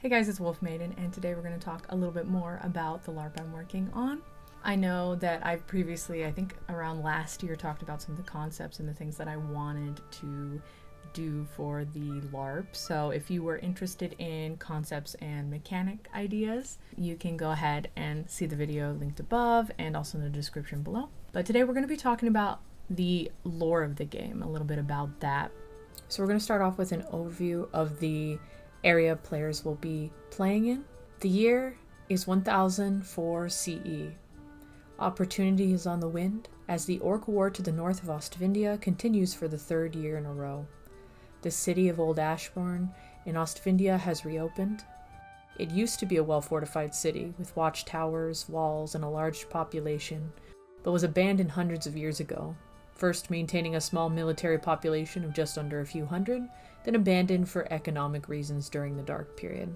Hey guys, it's Wolf Maiden, and today we're going to talk a little bit more about the LARP I'm working on. I know that I've previously, I think around last year, talked about some of the concepts and the things that I wanted to do for the LARP. So if you were interested in concepts and mechanic ideas, you can go ahead and see the video linked above and also in the description below. But today we're going to be talking about the lore of the game, a little bit about that. So we're going to start off with an overview of the area players will be playing in. The year is 1004 CE. Opportunity is on the wind as the Orc War to the north of Ostvindia continues for the third year in a row. The city of Old Ashbourne in Ostvindia has reopened. It used to be a well-fortified city with watchtowers, walls, and a large population, but was abandoned hundreds of years ago, first maintaining a small military population of just under a few hundred, then abandoned for economic reasons during the Dark Period.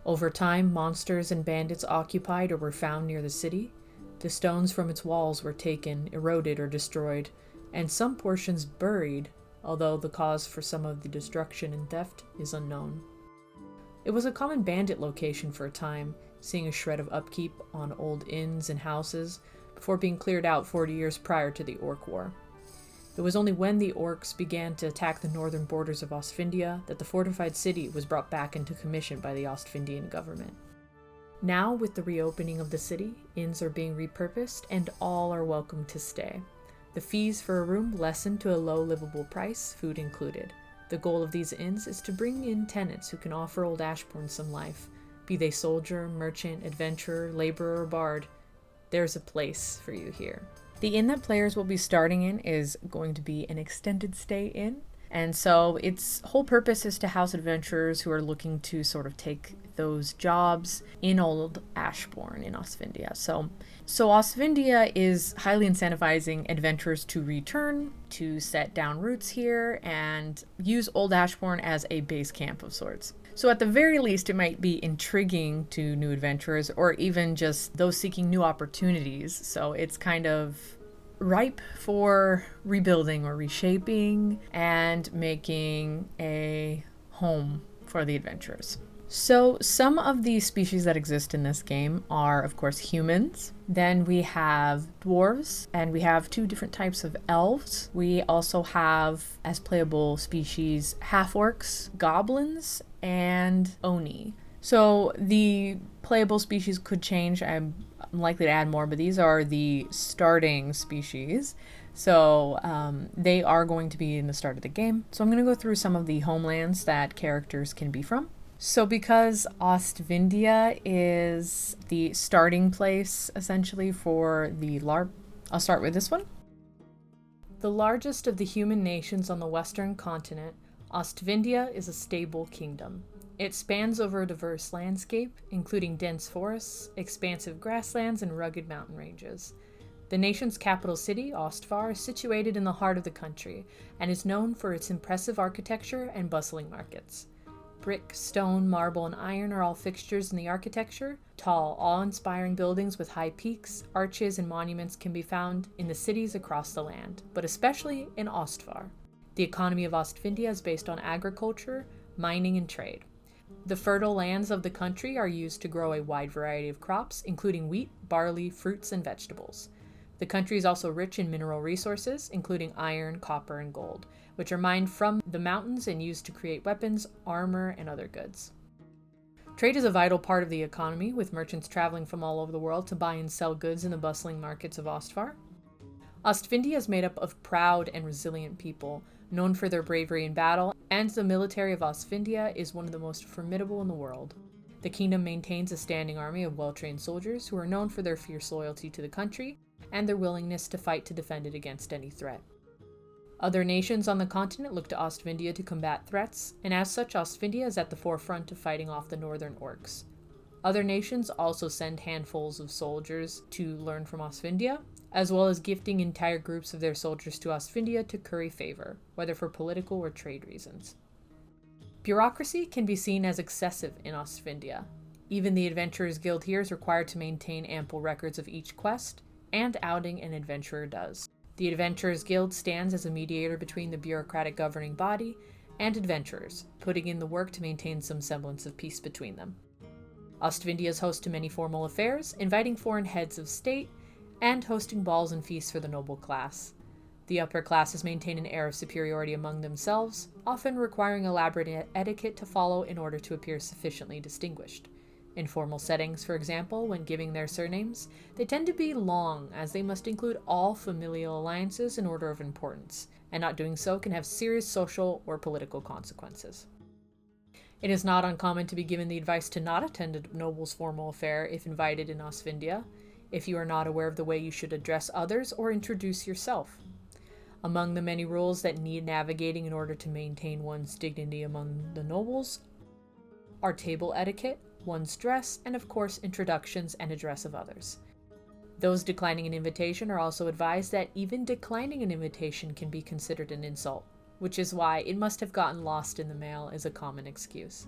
Over time, monsters and bandits occupied or were found near the city. The stones from its walls were taken, eroded, or destroyed, and some portions buried, although the cause for some of the destruction and theft is unknown. It was a common bandit location for a time, seeing a shred of upkeep on old inns and houses, before being cleared out 40 years prior to the Orc War. It was only when the orcs began to attack the northern borders of Ostvindia that the fortified city was brought back into commission by the Ostvindian government. Now, with the reopening of the city, inns are being repurposed and all are welcome to stay. The fees for a room lessened to a low livable price, food included. The goal of these inns is to bring in tenants who can offer Old Ashbourne some life, be they soldier, merchant, adventurer, laborer, or bard. There's a place for you here. The inn that players will be starting in is going to be an extended stay inn, and so its whole purpose is to house adventurers who are looking to sort of take those jobs in Old Ashbourne in Ostvindia. So Ostvindia is highly incentivizing adventurers to return, to set down roots here, and use Old Ashbourne as a base camp of sorts. So at the very least, it might be intriguing to new adventurers or even just those seeking new opportunities. So it's kind of ripe for rebuilding or reshaping and making a home for the adventurers. So some of the species that exist in this game are, of course, humans. Then we have dwarves, and we have two different types of elves. We also have, as playable species, half-orcs, goblins, and oni. So the playable species could change. I'm likely to add more, but these are the starting species. So they are going to be in the start of the game. So I'm going to go through some of the homelands that characters can be from. So because Ostvindia is the starting place, essentially, for the LARP, I'll start with this one. The largest of the human nations on the western continent, Ostvindia is a stable kingdom. It spans over a diverse landscape, including dense forests, expansive grasslands, and rugged mountain ranges. The nation's capital city, Ostvar, is situated in the heart of the country, and is known for its impressive architecture and bustling markets. Brick, stone, marble, and iron are all fixtures in the architecture. Tall, awe-inspiring buildings with high peaks, arches, and monuments can be found in the cities across the land, but especially in Ostvar. The economy of Ostvindia is based on agriculture, mining, and trade. The fertile lands of the country are used to grow a wide variety of crops, including wheat, barley, fruits, and vegetables. The country is also rich in mineral resources, including iron, copper, and gold, which are mined from the mountains and used to create weapons, armor, and other goods. Trade is a vital part of the economy, with merchants traveling from all over the world to buy and sell goods in the bustling markets of Ostvar. Ostvindia is made up of proud and resilient people, known for their bravery in battle, and the military of Ostvindia is one of the most formidable in the world. The kingdom maintains a standing army of well-trained soldiers who are known for their fierce loyalty to the country and their willingness to fight to defend it against any threat. Other nations on the continent look to Ostvindia to combat threats, and as such, Ostvindia is at the forefront of fighting off the northern orcs. Other nations also send handfuls of soldiers to learn from Ostvindia, as well as gifting entire groups of their soldiers to Ostvindia to curry favor, whether for political or trade reasons. Bureaucracy can be seen as excessive in Ostvindia. Even the Adventurers Guild here is required to maintain ample records of each quest and outing an adventurer does. The Adventurers Guild stands as a mediator between the bureaucratic governing body and adventurers, putting in the work to maintain some semblance of peace between them. Ostvindia is host to many formal affairs, inviting foreign heads of state, and hosting balls and feasts for the noble class. The upper classes maintain an air of superiority among themselves, often requiring elaborate etiquette to follow in order to appear sufficiently distinguished. In formal settings, for example, when giving their surnames, they tend to be long, as they must include all familial alliances in order of importance, and not doing so can have serious social or political consequences. It is not uncommon to be given the advice to not attend a noble's formal affair if invited in Ostvindia, if you are not aware of the way you should address others or introduce yourself. Among the many rules that need navigating in order to maintain one's dignity among the nobles are table etiquette, one's dress, and of course introductions and address of others. Those declining an invitation are also advised that even declining an invitation can be considered an insult, which is why it must have gotten lost in the mail is a common excuse.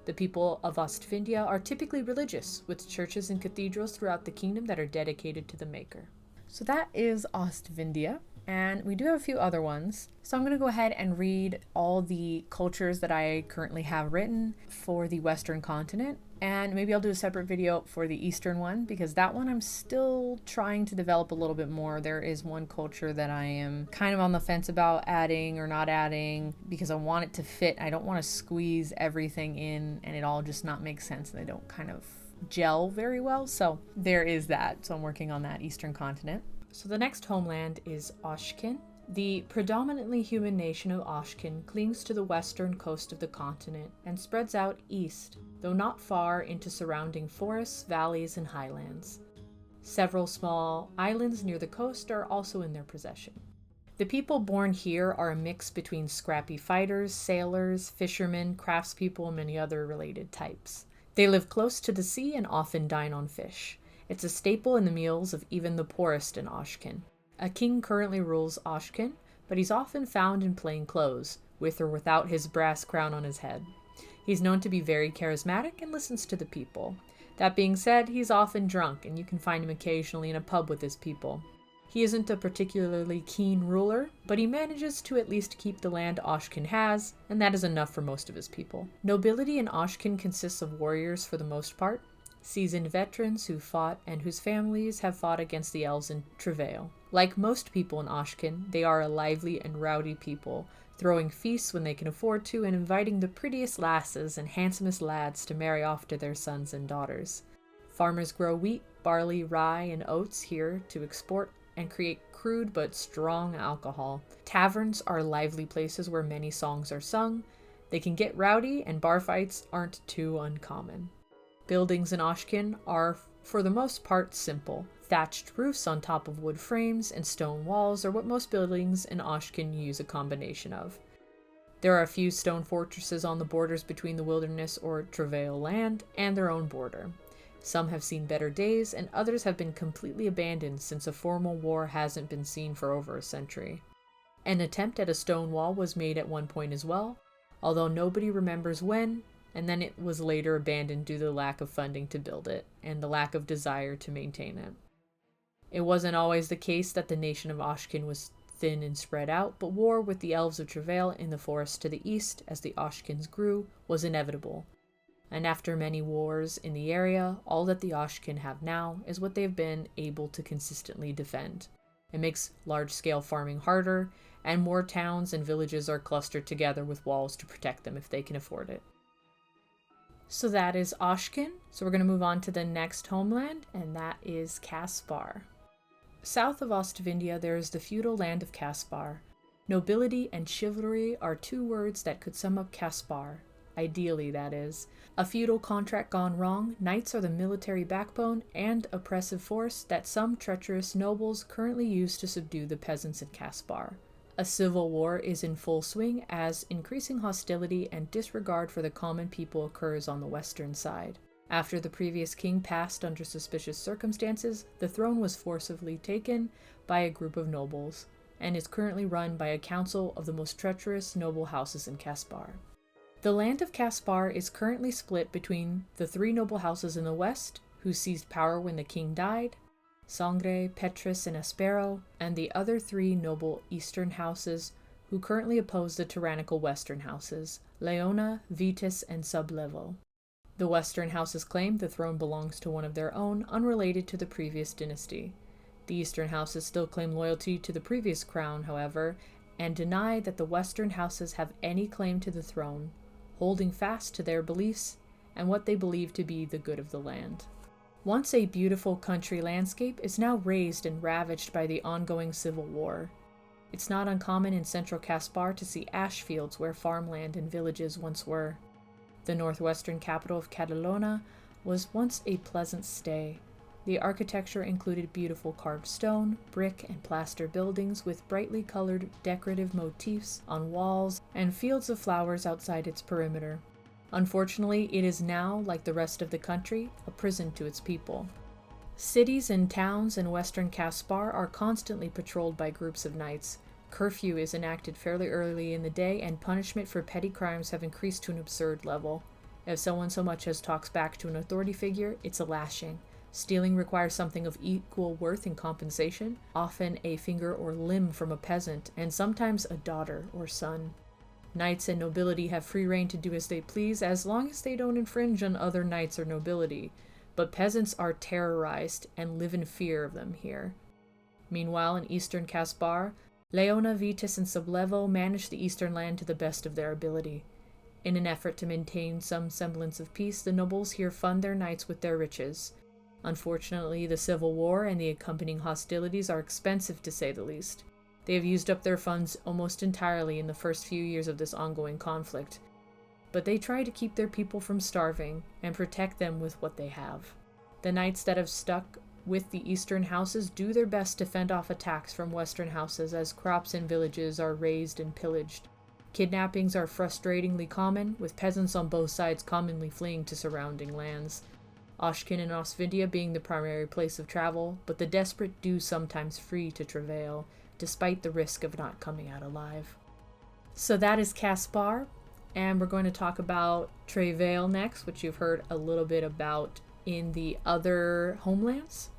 The people of Ostvindia are typically religious, with churches and cathedrals throughout the kingdom that are dedicated to the Maker. So that is Ostvindia. And we do have a few other ones. So I'm going to go ahead and read all the cultures that I currently have written for the Western continent. And maybe I'll do a separate video for the Eastern one, because that one I'm still trying to develop a little bit more. There is one culture that I am kind of on the fence about adding or not adding, because I want it to fit. I don't want to squeeze everything in and it all just not make sense. They don't kind of gel very well. So there is that. So I'm working on that Eastern continent. So the next homeland is Oshkin. The predominantly human nation of Oshkin clings to the western coast of the continent and spreads out east, though not far, into surrounding forests, valleys, and highlands. Several small islands near the coast are also in their possession. The people born here are a mix between scrappy fighters, sailors, fishermen, craftspeople, and many other related types. They live close to the sea and often dine on fish. It's a staple in the meals of even the poorest in Oshkin. A king currently rules Oshkin, but he's often found in plain clothes, with or without his brass crown on his head. He's known to be very charismatic and listens to the people. That being said, he's often drunk, and you can find him occasionally in a pub with his people. He isn't a particularly keen ruler, but he manages to at least keep the land Oshkin has, and that is enough for most of his people. Nobility in Oshkin consists of warriors for the most part, seasoned veterans who fought and whose families have fought against the elves in travail. Like most people in Oshkin, they are a lively and rowdy people, throwing feasts when they can afford to and inviting the prettiest lasses and handsomest lads to marry off to their sons and daughters. Farmers grow wheat, barley, rye, and oats here to export and create crude but strong alcohol. Taverns are lively places where many songs are sung. They can get rowdy, and bar fights aren't too uncommon. Buildings in Oshkin are, for the most part, simple. Thatched roofs on top of wood frames and stone walls are what most buildings in Oshkin use a combination of. There are a few stone fortresses on the borders between the wilderness or travail land and their own border. Some have seen better days, and others have been completely abandoned since a formal war hasn't been seen for over a century. An attempt at a stone wall was made at one point as well, although nobody remembers when, and then it was later abandoned due to the lack of funding to build it, and the lack of desire to maintain it. It wasn't always the case that the nation of Oshkin was thin and spread out, but war with the elves of travail in the forest to the east, as the Oshkins grew, was inevitable. And after many wars in the area, all that the Oshkin have now is what they've been able to consistently defend. It makes large-scale farming harder, and more towns and villages are clustered together with walls to protect them if they can afford it. So that is Oshkin. So we're going to move on to the next homeland, and that is Caspar. South of Ostvindia, there is the feudal land of Caspar. Nobility and chivalry are two words that could sum up Caspar. Ideally, that is. A feudal contract gone wrong, knights are the military backbone and oppressive force that some treacherous nobles currently use to subdue the peasants in Caspar. A civil war is in full swing as increasing hostility and disregard for the common people occurs on the western side. After the previous king passed under suspicious circumstances, the throne was forcibly taken by a group of nobles, and is currently run by a council of the most treacherous noble houses in Caspar. The land of Caspar is currently split between the three noble houses in the west, who seized power when the king died, Sangre, Petrus, and Aspero, and the other three noble eastern houses who currently oppose the tyrannical Western houses, Leona, Vitis, and Sublevo. The Western houses claim the throne belongs to one of their own, unrelated to the previous dynasty. The Eastern houses still claim loyalty to the previous crown, however, and deny that the Western houses have any claim to the throne, holding fast to their beliefs and what they believe to be the good of the land. Once a beautiful country landscape is now razed and ravaged by the ongoing civil war. It's not uncommon in central Caspar to see ash fields where farmland and villages once were. The northwestern capital of Catalona was once a pleasant stay. The architecture included beautiful carved stone, brick, and plaster buildings with brightly colored decorative motifs on walls and fields of flowers outside its perimeter. Unfortunately, it is now, like the rest of the country, a prison to its people. Cities and towns in western Caspar are constantly patrolled by groups of knights. Curfew is enacted fairly early in the day, and punishment for petty crimes have increased to an absurd level. If someone so much as talks back to an authority figure, it's a lashing. Stealing requires something of equal worth in compensation, often a finger or limb from a peasant, and sometimes a daughter or son. Knights and nobility have free rein to do as they please, as long as they don't infringe on other knights or nobility, but peasants are terrorized and live in fear of them here. Meanwhile, in eastern Caspar, Leona, Vitis, and Sublevo manage the eastern land to the best of their ability. In an effort to maintain some semblance of peace, the nobles here fund their knights with their riches. Unfortunately, the civil war and the accompanying hostilities are expensive, to say the least. They have used up their funds almost entirely in the first few years of this ongoing conflict, but they try to keep their people from starving and protect them with what they have. The knights that have stuck with the eastern houses do their best to fend off attacks from western houses as crops and villages are razed and pillaged. Kidnappings are frustratingly common, with peasants on both sides commonly fleeing to surrounding lands. Oshkin and Osvindia being the primary place of travel, but the desperate do sometimes flee to Travail, despite the risk of not coming out alive. So that is Caspar, and we're going to talk about Travail next, which you've heard a little bit about in the other homelands.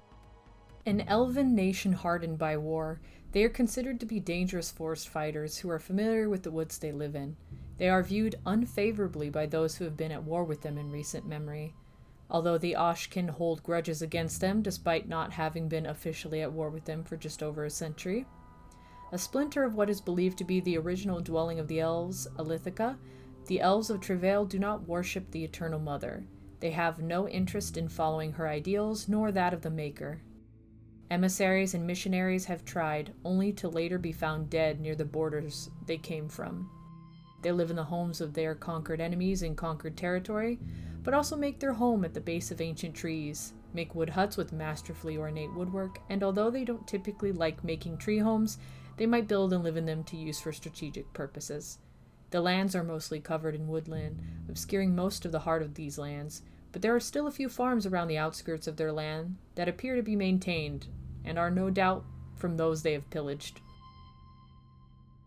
An elven nation hardened by war, they are considered to be dangerous forest fighters who are familiar with the woods they live in. They are viewed unfavorably by those who have been at war with them in recent memory. Although the Oshkin hold grudges against them despite not having been officially at war with them for just over a century. A splinter of what is believed to be the original dwelling of the elves, Alithica, the elves of Travail do not worship the Eternal Mother. They have no interest in following her ideals, nor that of the Maker. Emissaries and missionaries have tried, only to later be found dead near the borders they came from. They live in the homes of their conquered enemies in conquered territory, but also make their home at the base of ancient trees, make wood huts with masterfully ornate woodwork, and although they don't typically like making tree homes, they might build and live in them to use for strategic purposes. The lands are mostly covered in woodland, obscuring most of the heart of these lands, but there are still a few farms around the outskirts of their land that appear to be maintained, and are no doubt from those they have pillaged.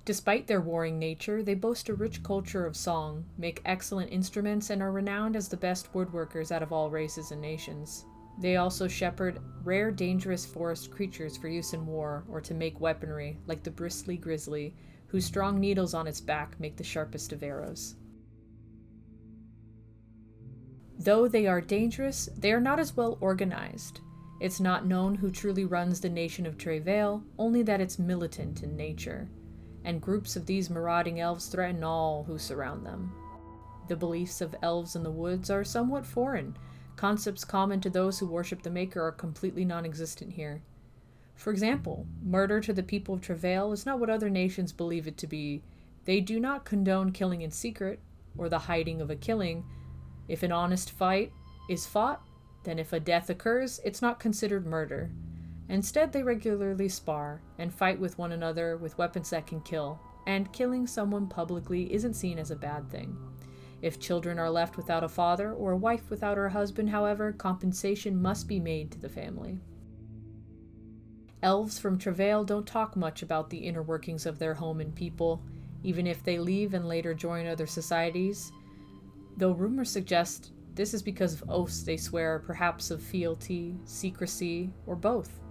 Despite their warring nature, they boast a rich culture of song, make excellent instruments, and are renowned as the best woodworkers out of all races and nations. They also shepherd rare dangerous forest creatures for use in war or to make weaponry, like the bristly grizzly, whose strong needles on its back make the sharpest of arrows. Though they are dangerous, they are not as well organized. It's not known who truly runs the nation of Travail, only that it's militant in nature, and groups of these marauding elves threaten all who surround them. The beliefs of elves in the woods are somewhat foreign. Concepts common to those who worship the Maker are completely non-existent here. For example, murder to the people of Travail is not what other nations believe it to be. They do not condone killing in secret, or the hiding of a killing. If an honest fight is fought, then if a death occurs, it's not considered murder. Instead, they regularly spar and fight with one another with weapons that can kill, and killing someone publicly isn't seen as a bad thing. If children are left without a father or a wife without her husband, however, compensation must be made to the family. Elves from Travail don't talk much about the inner workings of their home and people, even if they leave and later join other societies, though rumors suggest this is because of oaths they swear, perhaps of fealty, secrecy, or both.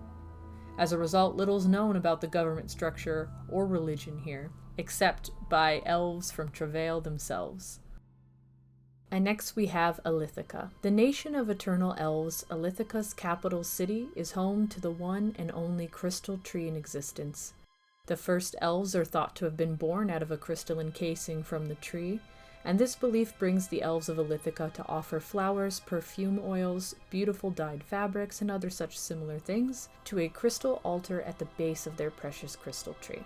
As a result, little is known about the government structure or religion here. except by elves from Travail themselves. And next we have Alithica. The nation of eternal elves, Alithica's capital city, is home to the one and only crystal tree in existence. The first elves are thought to have been born out of a crystalline casing from the tree, and this belief brings the elves of Alithica to offer flowers, perfume oils, beautiful dyed fabrics, and other such similar things to a crystal altar at the base of their precious crystal tree.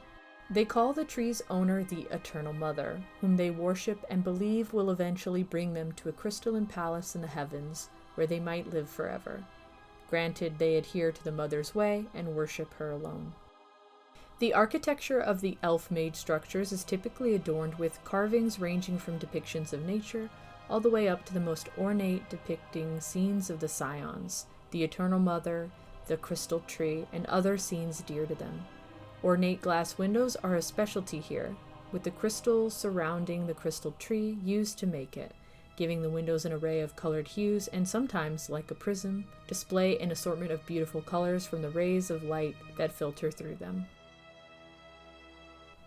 They call the tree's owner the Eternal Mother, whom they worship and believe will eventually bring them to a crystalline palace in the heavens, where they might live forever. Granted, they adhere to the Mother's way and worship her alone. The architecture of the elf-made structures is typically adorned with carvings ranging from depictions of nature all the way up to the most ornate depicting scenes of the Scions, the Eternal Mother, the crystal tree, and other scenes dear to them. Ornate glass windows are a specialty here, with the crystals surrounding the crystal tree used to make it, giving the windows an array of colored hues and sometimes, like a prism, display an assortment of beautiful colors from the rays of light that filter through them.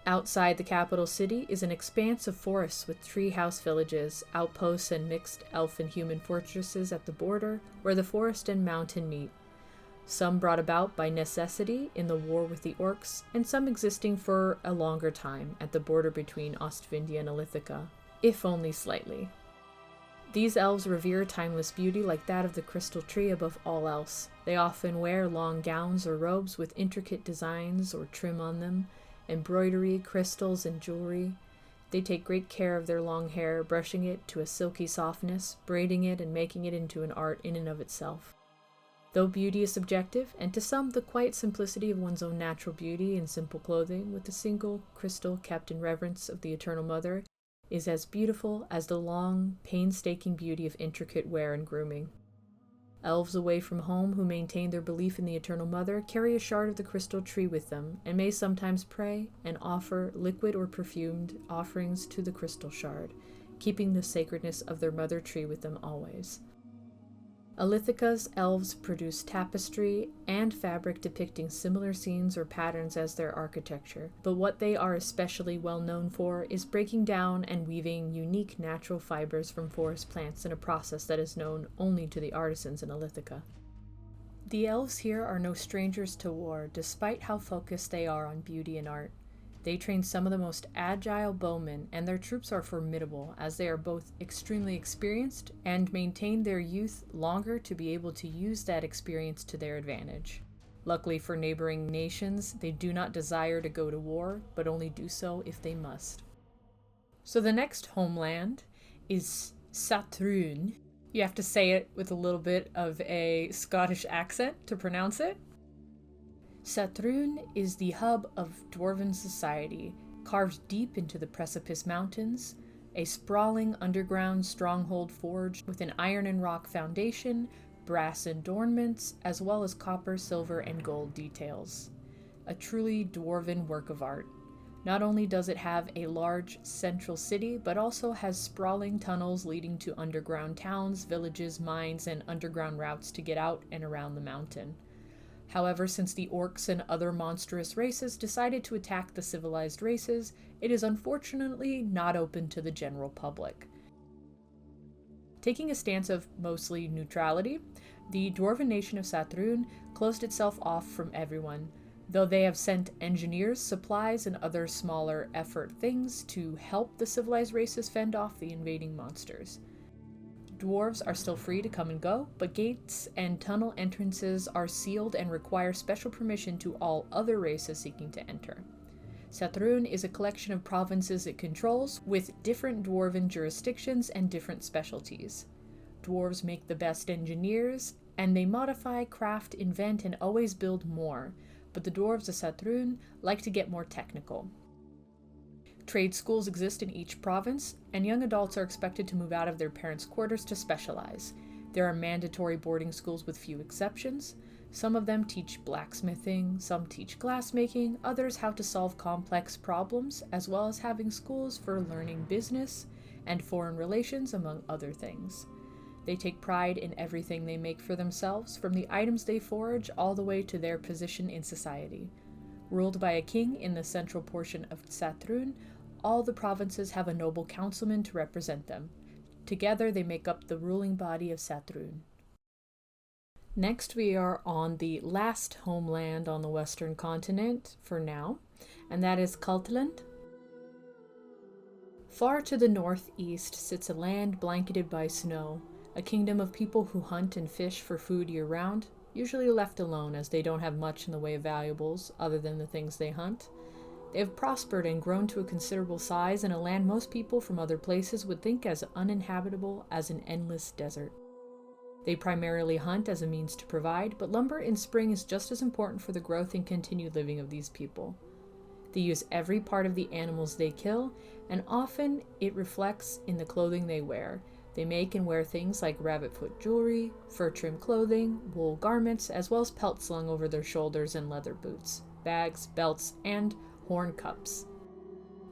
Outside the capital city is an expanse of forests with treehouse villages, outposts, and mixed elf and human fortresses at the border, where the forest and mountain meet. Some brought about by necessity in the war with the orcs, and some existing for a longer time at the border between Ostvindia and Alithica, if only slightly. These elves revere timeless beauty like that of the crystal tree above all else. They often wear long gowns or robes with intricate designs or trim on them, embroidery, crystals, and jewelry. They take great care of their long hair, brushing it to a silky softness, braiding it, and making it into an art in and of itself. Though beauty is subjective, and to some the quiet simplicity of one's own natural beauty in simple clothing, with a single crystal kept in reverence of the Eternal Mother, is as beautiful as the long, painstaking beauty of intricate wear and grooming. Elves away from home who maintain their belief in the Eternal Mother carry a shard of the crystal tree with them, and may sometimes pray and offer liquid or perfumed offerings to the crystal shard, keeping the sacredness of their mother tree with them always. Alithica's elves produce tapestry and fabric depicting similar scenes or patterns as their architecture, but what they are especially well known for is breaking down and weaving unique natural fibers from forest plants in a process that is known only to the artisans in Alithica. The elves here are no strangers to war, despite how focused they are on beauty and art. They train some of the most agile bowmen, and their troops are formidable, as they are both extremely experienced and maintain their youth longer to be able to use that experience to their advantage. Luckily for neighboring nations, they do not desire to go to war, but only do so if they must. So the next homeland is Satrún. You have to say it with a little bit of a Scottish accent to pronounce it. Satrún is the hub of dwarven society, carved deep into the Precipice Mountains, a sprawling underground stronghold forged with an iron and rock foundation, brass adornments, as well as copper, silver, and gold details. A truly dwarven work of art. Not only does it have a large central city, but also has sprawling tunnels leading to underground towns, villages, mines, and underground routes to get out and around the mountain. However, since the orcs and other monstrous races decided to attack the civilized races, it is unfortunately not open to the general public. Taking a stance of mostly neutrality, the dwarven nation of Satrún closed itself off from everyone, though they have sent engineers, supplies, and other smaller effort things to help the civilized races fend off the invading monsters. Dwarves are still free to come and go, but gates and tunnel entrances are sealed and require special permission to all other races seeking to enter. Satrún is a collection of provinces it controls, with different dwarven jurisdictions and different specialties. Dwarves make the best engineers, and they modify, craft, invent, and always build more, but the dwarves of Satrún like to get more technical. Trade schools exist in each province, and young adults are expected to move out of their parents' quarters to specialize. There are mandatory boarding schools with few exceptions. Some of them teach blacksmithing, some teach glassmaking, others how to solve complex problems, as well as having schools for learning business and foreign relations, among other things. They take pride in everything they make for themselves, from the items they forge all the way to their position in society. Ruled by a king in the central portion of Satrun, all the provinces have a noble councilman to represent them. Together they make up the ruling body of Satrun. Next we are on the last homeland on the western continent for now, and that is Kultland. Far to the northeast sits a land blanketed by snow, a kingdom of people who hunt and fish for food year-round, usually left alone as they don't have much in the way of valuables other than the things they hunt. They have prospered and grown to a considerable size in a land most people from other places would think as uninhabitable as an endless desert. They primarily hunt as a means to provide, but lumber in spring is just as important for the growth and continued living of these people. They use every part of the animals they kill, and often it reflects in the clothing they wear. They make and wear things like rabbit-foot jewelry, fur-trimmed clothing, wool garments, as well as pelts slung over their shoulders and leather boots, bags, belts, and horn cups.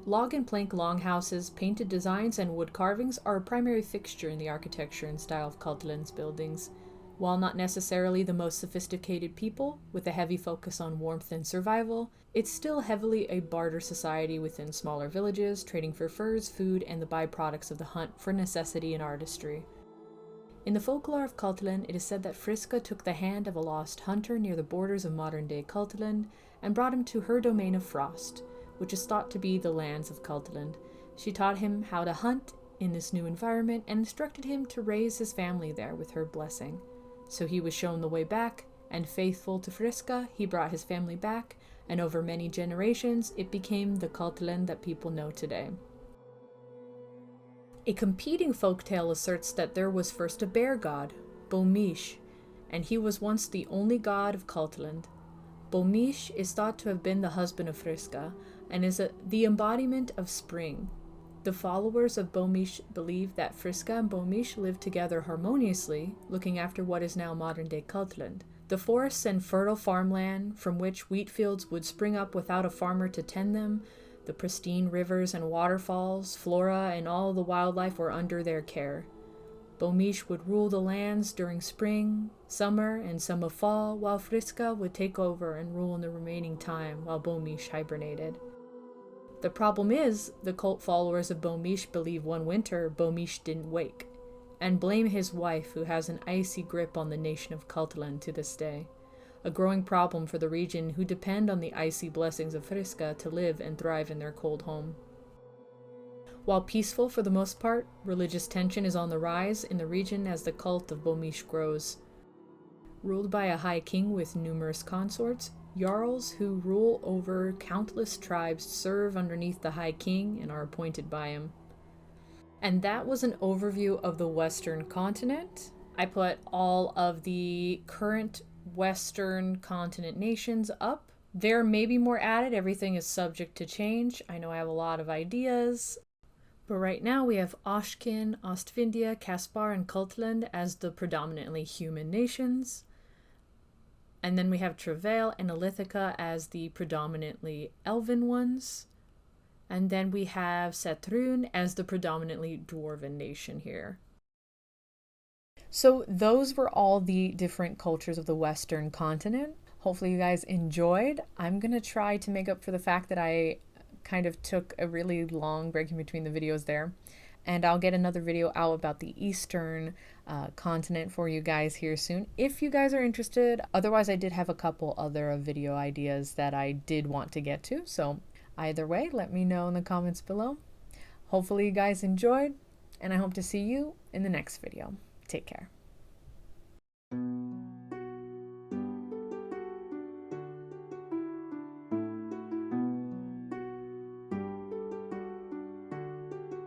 Log and plank longhouses, painted designs, and wood carvings are a primary fixture in the architecture and style of Kultland's buildings. While not necessarily the most sophisticated people, with a heavy focus on warmth and survival, it's still heavily a barter society within smaller villages, trading for furs, food, and the byproducts of the hunt for necessity and artistry. In the folklore of Kultland, it is said that Friska took the hand of a lost hunter near the borders of modern-day Kultland and brought him to her domain of frost, which is thought to be the lands of Kultland. She taught him how to hunt in this new environment and instructed him to raise his family there with her blessing. So he was shown the way back, and faithful to Friska, he brought his family back, and over many generations, it became the Kultland that people know today. A competing folktale asserts that there was first a bear god, Bomish, and he was once the only god of Kultland. Bomish is thought to have been the husband of Friska, and is the embodiment of spring. The followers of Bomish believe that Friska and Bomish lived together harmoniously, looking after what is now modern-day Kultland. The forests and fertile farmland from which wheat fields would spring up without a farmer to tend them, the pristine rivers and waterfalls, flora, and all the wildlife were under their care. Bomish would rule the lands during spring, summer, and some of fall, while Friska would take over and rule in the remaining time while Bomish hibernated. The problem is, the cult followers of Bomish believe one winter Bomish didn't wake, and blame his wife who has an icy grip on the nation of Kultland to this day, a growing problem for the region who depend on the icy blessings of Friska to live and thrive in their cold home. While peaceful for the most part, religious tension is on the rise in the region as the cult of Bomish grows. Ruled by a high king with numerous consorts, Jarls who rule over countless tribes serve underneath the High King and are appointed by him. And that was an overview of the Western continent. I put all of the current Western continent nations up. There may be more added. Everything is subject to change. I know I have a lot of ideas. But right now we have Oshkin, Ostvindia, Caspar, and Kultland as the predominantly human nations. And then we have Travail and Elithica as the predominantly elven ones. And then we have Satrun as the predominantly dwarven nation here. So those were all the different cultures of the Western continent. Hopefully you guys enjoyed. I'm going to try to make up for the fact that I kind of took a really long break in between the videos there. And I'll get another video out about the Eastern continent for you guys here soon, if you guys are interested. Otherwise, I did have a couple other video ideas that I did want to get to. So either way, let me know in the comments below. Hopefully you guys enjoyed, and I hope to see you in the next video. Take care.